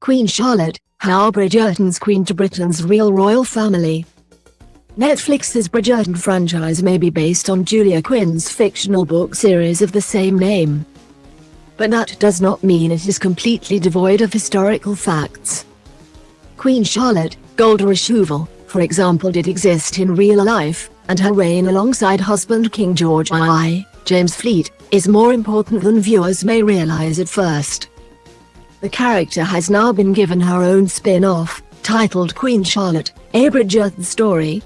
Queen Charlotte, how Bridgerton's Queen to Britain's real royal family. Netflix's Bridgerton franchise may be based on Julia Quinn's fictional book series of the same name. But that does not mean it is completely devoid of historical facts. Queen Charlotte, Golda Rosheuvel, for example, did exist in real life, and her reign alongside husband King George I, James Fleet, is more important than viewers may realize at first. The character has now been given her own spin-off, titled Queen Charlotte, A Bridgerton Story.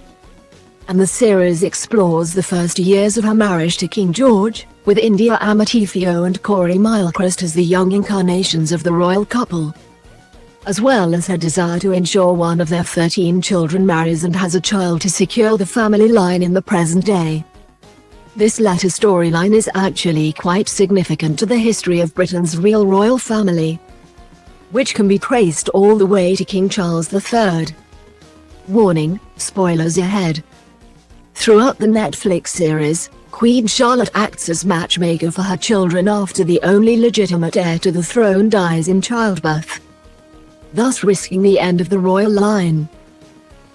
And the series explores the first years of her marriage to King George, with India Amatifio and Corey Milcroft as the young incarnations of the royal couple, as well as her desire to ensure one of their 13 children marries and has a child to secure the family line in the present day. This latter storyline is actually quite significant to the history of Britain's real royal family, which can be traced all the way to King Charles III. Warning, spoilers ahead. Throughout the Netflix series, Queen Charlotte acts as matchmaker for her children after the only legitimate heir to the throne dies in childbirth, thus risking the end of the royal line.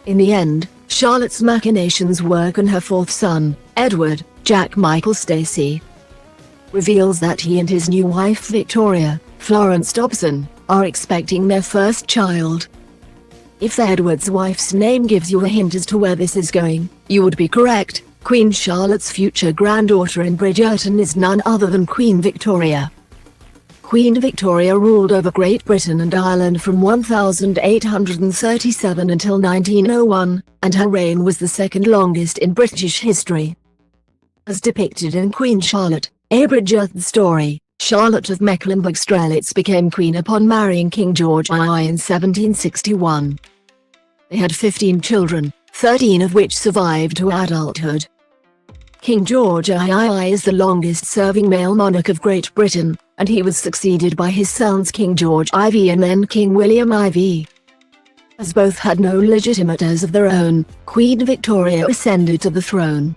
In the end, Charlotte's machinations work and her fourth son, Edward, Jack Michael Stacey, reveals that he and his new wife Victoria, Florence Dobson, are expecting their first child. If Edward's wife's name gives you a hint as to where this is going, you would be correct. Queen Charlotte's future granddaughter in Bridgerton is none other than Queen Victoria. Queen Victoria ruled over Great Britain and Ireland from 1837 until 1901, and her reign was the second longest in British history. As depicted in Queen Charlotte, A Bridgerton Story, Charlotte of Mecklenburg-Strelitz became queen upon marrying King George I in 1761. They had 15 children, 13 of which survived to adulthood. King George II is the longest-serving male monarch of Great Britain, and he was succeeded by his sons King George IV and then King William IV. As both had no legitimate heirs of their own, Queen Victoria ascended to the throne.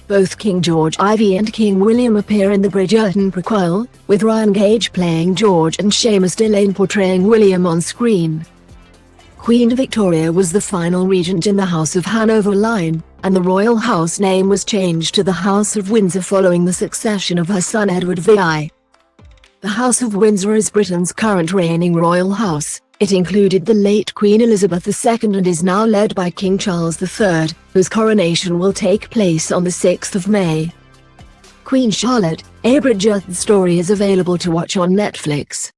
Both King George IV and King William appear in the Bridgerton prequel, with Ryan Gage playing George and Seamus Dillane portraying William on screen. Queen Victoria was the final regent in the House of Hanover line, and the royal house name was changed to the House of Windsor following the succession of her son Edward VI. The House of Windsor is Britain's current reigning royal house. It included the late Queen Elizabeth II and is now led by King Charles III, whose coronation will take place on the 6th of May. Queen Charlotte, A Bridgerton Story is available to watch on Netflix.